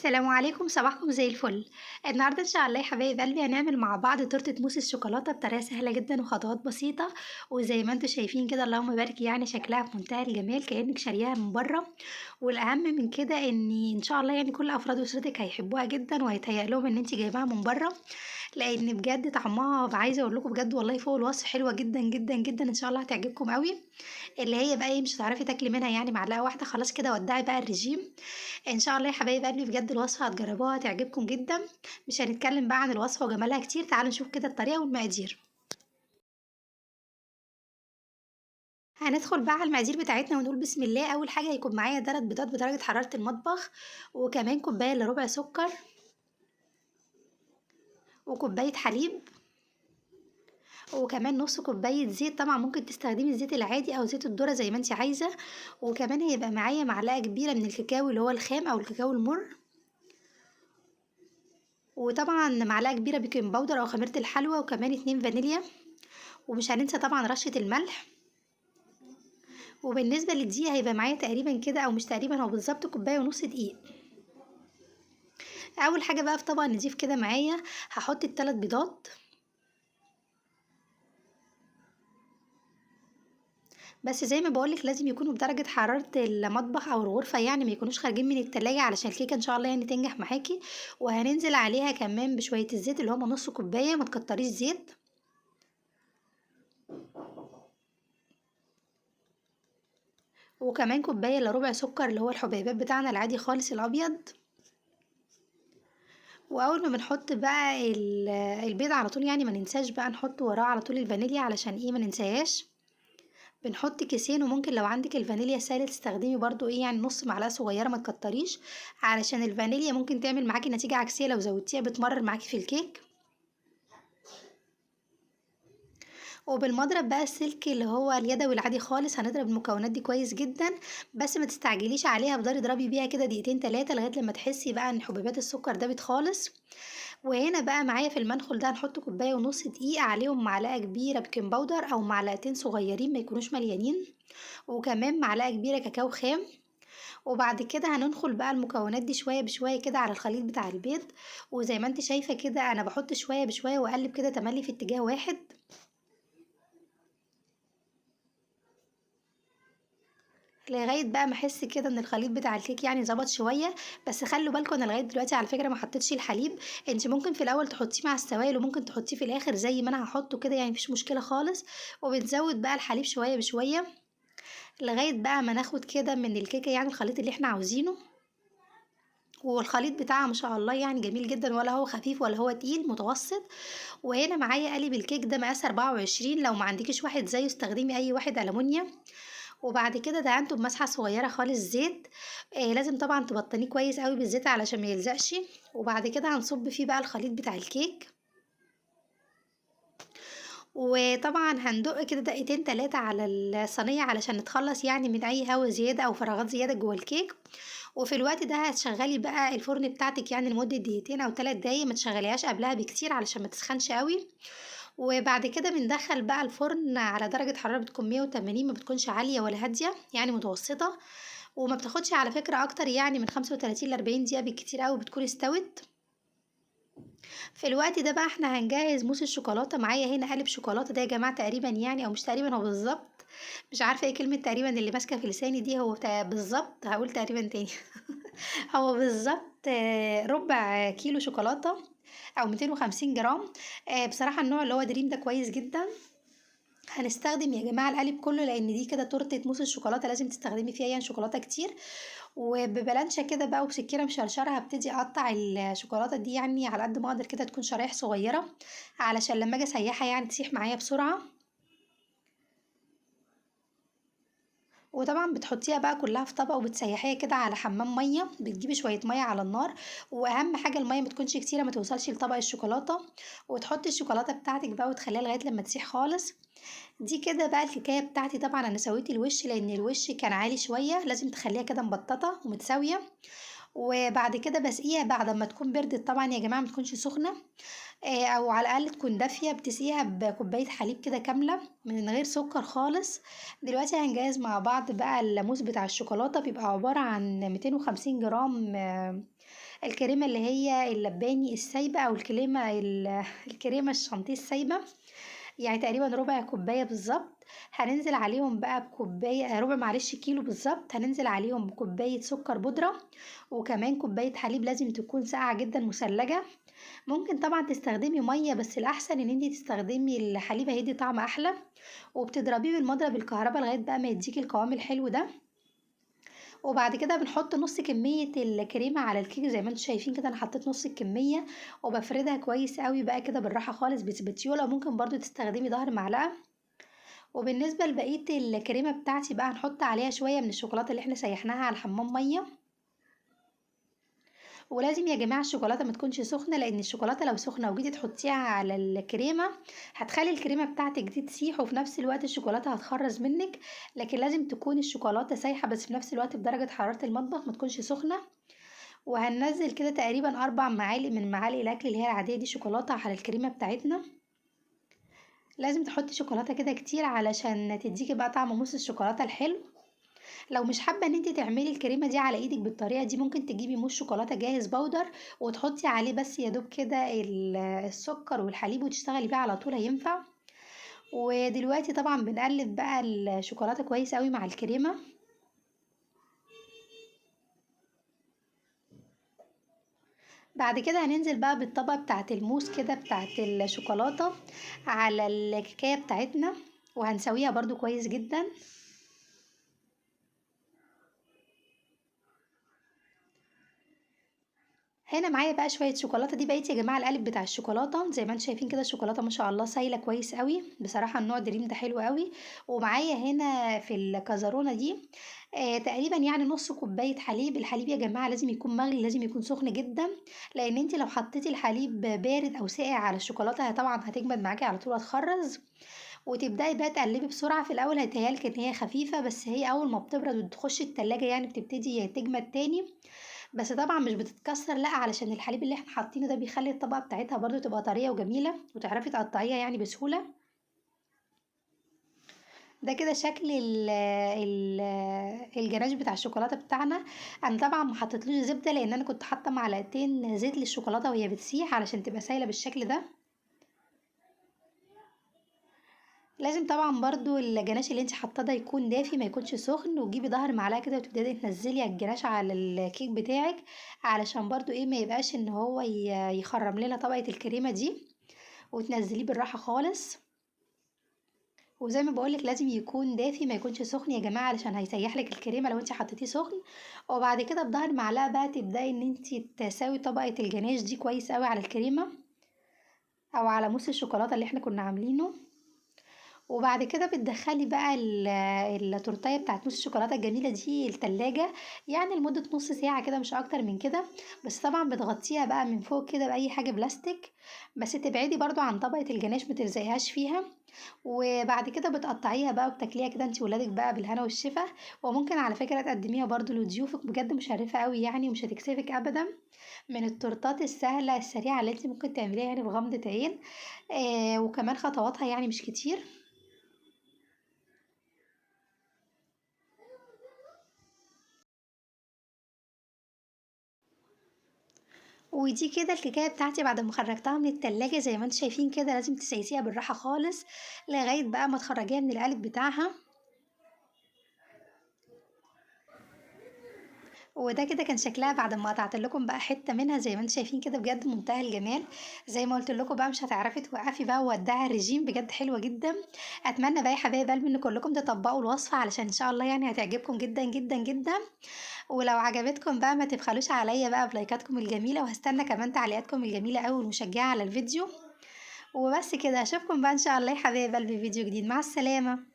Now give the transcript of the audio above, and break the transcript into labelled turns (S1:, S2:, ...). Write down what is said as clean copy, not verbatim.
S1: السلام عليكم، صباحكم زي الفل. النهارده ان شاء الله يا حبايب قلبي هنعمل مع بعض تورته موس الشوكولاته بطريقه سهله جدا وخطوات بسيطه. وزي ما انتم شايفين كده اللهم بارك، يعني شكلها في منتهى الجمال كانك شارياها من بره. والاهم من كده ان شاء الله يعني كل افراد اسرتك هيحبوها جدا وهيتهيأ لهم ان انت جايباها من بره. لان بجد طعمها عايزه اقول لكم بجد والله فوق الوصف حلوه جدا جدا جدا، ان شاء الله هتعجبكم قوي. اللي هي بقى ايه، مش هتعرفي تاكلي منها يعني معلقه واحده خلاص كده ودعي بقى الرجيم. ان شاء الله يا حبايب قلبي بجد الوصفه هتجربوها هتعجبكم جدا. مش هنتكلم بقى عن الوصفه وجمالها كتير، تعالوا نشوف كده الطريقه والمقادير. هندخل بقى على المقادير بتاعتنا ونقول بسم الله. اول حاجه هيكون معايا 3 بيضات بدرجه حراره المطبخ، وكمان كوبايه الا ربع سكر، وكوبايه حليب، وكمان نص كوبايه زيت. طبعا ممكن تستخدمي الزيت العادي او زيت الذره زي ما انت عايزه. وكمان هيبقى معايا معلقه كبيره من الكاكاو اللي هو الخام او الكاكاو المر، وطبعا معلقه كبيره بيكنج باودر او خميره الحلوى، وكمان 2 فانيليا. ومش هننسى طبعا رشه الملح. وبالنسبه للدقيق هيبقى معايا تقريبا كده، او مش تقريبا، هو بالظبط كوبايه ونص دقيق. اول حاجه بقى في طبق نضيف كده معايا هحط الثلاث بيضات. بس زي ما بقولك لازم يكونوا بدرجه حراره المطبخ او الغرفه، يعني ما يكونوش خارجين من التلاجة علشان الكيكه ان شاء الله يعني تنجح معاكي. وهننزل عليها كمان بشويه الزيت اللي هما نص كوبايه، ما تكتريش زيت. وكمان كوبايه الا ربع سكر اللي هو الحبيبات بتاعنا العادي خالص الابيض. واول ما بنحط بقى البيض على طول، يعني ما ننساش بقى نحط وراه على طول الفانيليا، علشان ايه ما ننساهاش. بنحط كيسين، وممكن لو عندك الفانيليا سائل تستخدمي برضو ايه يعني نص معلقه صغيره، ما تكتريش. علشان الفانيليا ممكن تعمل معاكي نتيجه عكسيه لو زودتيها، بتمرر معاكي في الكيك. وبالمضرب بقى السلك اللي هو اليدوي العادي خالص هنضرب المكونات دي كويس جدا. بس ما تستعجليش عليها، افضلي اضربي بيها كده دقيقتين 3 لغايه لما تحسي بقى ان حبيبات السكر دابت خالص. وهنا بقى معايا في المنخل ده هنحط كوبايه ونص دقيق، عليهم معلقه كبيره بيكنج باودر او معلقتين صغيرين ما يكونوش مليانين، وكمان معلقه كبيره كاكاو خام. وبعد كده هننخل بقى المكونات دي شويه بشويه كده على الخليط بتاع البيض. وزي ما انت شايفه كده انا بحط شويه بشويه واقلب كده تملي في اتجاه واحد، لغايه بقى ما احس كده ان الخليط بتاع الكيك يعني ظبط شويه. بس خلوا بالكم انا لغايه دلوقتي على فكره ما حطيتش الحليب. انت ممكن في الاول تحطيه مع السوائل، وممكن تحطيه في الاخر زي ما انا هحطه كده، يعني مفيش مشكله خالص. وبنزود بقى الحليب شويه بشويه لغايه بقى ما ناخد كده من الكيكه يعني الخليط اللي احنا عاوزينه. والخليط بتاعها ما شاء الله يعني جميل جدا، ولا هو خفيف ولا هو تقيل، متوسط. وهنا معايا قالب الكيك ده مقاس 24، لو ما عندكيش واحد زيه استخدمي اي واحد ألمونيوم. وبعد كده دهنته بمسحه صغيره خالص زيت. لازم طبعا تبطنيه كويس قوي بالزيت علشان ما يلزقش. وبعد كده هنصب فيه بقى الخليط بتاع الكيك. وطبعا هندق كده دقيقتين 3 على الصينيه علشان نتخلص يعني من اي هوا زياده او فراغات زياده جوه الكيك. وفي الوقت ده هتشغلي بقى الفرن بتاعتك يعني لمده دقيقتين او 3 دقايق، ما تشغليهاش قبلها بكتير علشان ما تسخنش قوي. وبعد كده بندخل بقى الفرن على درجة حرارة بتكون 180، ما بتكونش عالية ولا هادية، يعني متوسطة. وما بتاخدش على فكرة اكتر يعني من 35 ل 40 دقيقة بالكتير قوي بتكون استوت. في الوقت ده بقى احنا هنجهز موس الشوكولاتة. معايا هنا قالب شوكولاتة ده يا جماعة تقريبا يعني، او مش تقريبا، هو بالظبط. مش عارفة ايه كلمة تقريبا اللي ماسكة في لساني دي، هو بالظبط هقول تقريبا تاني. هو بالظبط ربع كيلو شوكولاتة او 250 جرام. بصراحة النوع اللي هو دريم ده كويس جدا. هنستخدم يا جماعة القالب كله، لان دي كده تورتة موس الشوكولاتة لازم تستخدمي فيها يعني شوكولاتة كتير. وببلانشة كده بقى وبسكينة مشرشرة هبتدي اقطع الشوكولاتة دي يعني على قد ما اقدر كده، تكون شرايح صغيرة علشان لما اجي اسيحها يعني تسيح معايا بسرعة. وطبعا بتحطيها بقى كلها في طبق وبتسيحيها كده على حمام ميه، بتجيبي شويه ميه على النار. واهم حاجه الميه ما تكونش كتيره، ما توصلش لطبق الشوكولاته. وتحطي الشوكولاته بتاعتك بقى وتخليها لغايه لما تسيح خالص. دي كده بقى الحكايه بتاعتي. طبعا انا سويت الوش لان الوش كان عالي شويه، لازم تخليها كده مبططه ومتساويه. وبعد كده بسقيها بعد ما تكون بردت طبعا يا جماعة، ما تكونش سخنة، او على الاقل تكون دافيه. بتسقيها بكوبايه حليب كده كامله من غير سكر خالص. دلوقتي هنجهز مع بعض بقى اللموس بتاع الشوكولاته. بيبقى عباره عن 250 جرام الكريمه اللي هي اللباني السايبه، او الكريمه الشانتيه السايبه، يعني تقريبا ربع كوبايه بالظبط. هننزل عليهم بقى بكوبايه، ربع معلش، كيلو بالظبط. هننزل عليهم بكوبايه سكر بودره، وكمان كوبايه حليب لازم تكون ساقعه جدا مثلجه. ممكن طبعا تستخدمي ميه، بس الاحسن ان انتي تستخدمي الحليب، هيدي طعم احلى. وبتضربيه بالمضرب الكهرباء لغايه بقى ما يديكي القوام الحلو ده. وبعد كده بنحط نص كميه الكريمه على الكيك زي ما انتم شايفين كده. انا حطيت نص الكميه، وبفردها كويس قوي بقى كده بالراحه خالص بسبتيولا. ممكن برضو تستخدمي ظهر معلقه. وبالنسبه لبقيه الكريمه بتاعتي بقى، هنحط عليها شويه من الشوكولاته اللي احنا سيحناها على حمام ميه. ولازم يا جماعة الشوكولاتة ما تكونش سخنة، لان الشوكولاتة لو سخنة وجيتي تحطيها على الكريمة هتخلي الكريمة بتاعتك دي تسيح، وفي نفس الوقت الشوكولاتة هتخرز منك. لكن لازم تكون الشوكولاتة سايحة، بس في نفس الوقت بدرجة حرارة المطبخ، ما تكونش سخنة. وهننزل كده تقريبا 4 معالق من معالق الاكل اللي هي العادية دي شوكولاتة على الكريمة بتاعتنا. لازم تحطي شوكولاتة كده كتير علشان تديكي بقى طعم موس الشوكولاتة الحلو. لو مش حابه ان انت تعملي الكريمه دي على ايدك بالطريقه دي، ممكن تجيبي موس شوكولاته جاهز بودر، وتحطي عليه بس يا دوب كده السكر والحليب، وتشتغلي بيه على طول هينفع. ودلوقتي طبعا بنقلب بقى الشوكولاته كويس قوي مع الكريمه. بعد كده هننزل بقى بالطبقه بتاعه الموس كده بتاعه الشوكولاته على الكيكه بتاعتنا، وهنسويها برضو كويس جدا. هنا معايا بقى شويه شوكولاته. دي بقيت يا جماعه القالب بتاع الشوكولاته زي ما انتم شايفين كده. الشوكولاته ما شاء الله سايله كويس قوي بصراحه، النوع دريم ده حلو قوي. ومعايا هنا في الكازرونه دي تقريبا يعني نص كوبايه حليب. الحليب يا جماعه لازم يكون مغلي، لازم يكون سخن جدا، لان انت لو حطيتي الحليب بارد او ساقع على الشوكولاته طبعا هتجمد معاكي على طول، هتخرز. وتبداي بقى تقلبي بسرعه. في الاول هيتهيالك ان هي خفيفه، بس هي اول ما بتبرد وتخش التلاجة يعني بتبتدي تجمد تاني. بس طبعا مش بتتكسر، لا، علشان الحليب اللي احنا حاطينه ده بيخلي الطبقه بتاعتها برضو تبقى طريه وجميله، وتعرفي تقطعيها يعني بسهوله. ده كده شكل ال الجلاش بتاع الشوكولاته بتاعنا. انا طبعا ما حطيتلوش زبده، لان انا كنت حاطه معلقتين زيت للشوكولاته وهي بتسيح علشان تبقى سايله بالشكل ده. لازم طبعا برضو الجناش اللي انت حاطاه ده يكون دافي، ما يكونش سخن. وتجيبي ظهر معلقه كده وتبتدي تنزلي الجناش على الكيك بتاعك، علشان برضو ايه ما يبقاش ان هو يخرم لنا طبقه الكريمه دي. وتنزليه بالراحه خالص. وزي ما بقولك لازم يكون دافي، ما يكونش سخن يا جماعه، علشان هيسيح لك الكريمه لو انت حطيتيه سخن. وبعد كده بظهر معلقه بقى تبداي ان انت تساوي طبقه الجناش دي كويس قوي على الكريمه، او على موس الشوكولاته اللي احنا كنا عاملينه. وبعد كده بتدخلي بقى التورتيه بتاعت موس الشوكولاته الجميله دي التلاجة، يعني لمده نص ساعه كده، مش اكتر من كده. بس طبعا بتغطيها بقى من فوق كده باي حاجه بلاستيك، بس تبعدي برضو عن طبقه الجناش، متلزقيهاش فيها. وبعد كده بتقطعيها بقى وبتاكليها كده انت ولادك بقى بالهنا والشفا. وممكن على فكره تقدميها برضو لضيوفك، بجد مشرفه قوي يعني، ومش هتكسفك ابدا. من التورتات السهله السريعه اللي انت ممكن تعمليها يعني بغمضه عين. وكمان خطواتها يعني مش كتير. ودي كده الكيكايه بتاعتي بعد ما خرجتها من التلاجة. زي ما انتم شايفين كده لازم تسيسيها بالراحه خالص لغايه بقى ما تخرجيها من القالب بتاعها. وده كده كان شكلها بعد ما قطعت لكم بقى حته منها. زي ما انتم شايفين كده بجد منتهى الجمال. زي ما قلت لكم بقى مش هتعرفي توقفي بقى وودعي الرجيم، بجد حلوه جدا. اتمنى بقى يا حبايب قلبي ان كلكم تطبقوا الوصفه، علشان ان شاء الله يعني هتعجبكم جدا جدا جدا. ولو عجبتكم بقى ما تبخلوش عليا بقى بلايكاتكم الجميله، وهستنى كمان تعليقاتكم الجميله قوي والمشجعه على الفيديو. وبس كده اشوفكم بقى ان شاء الله يا حبايب قلبي في فيديو جديد. مع السلامه.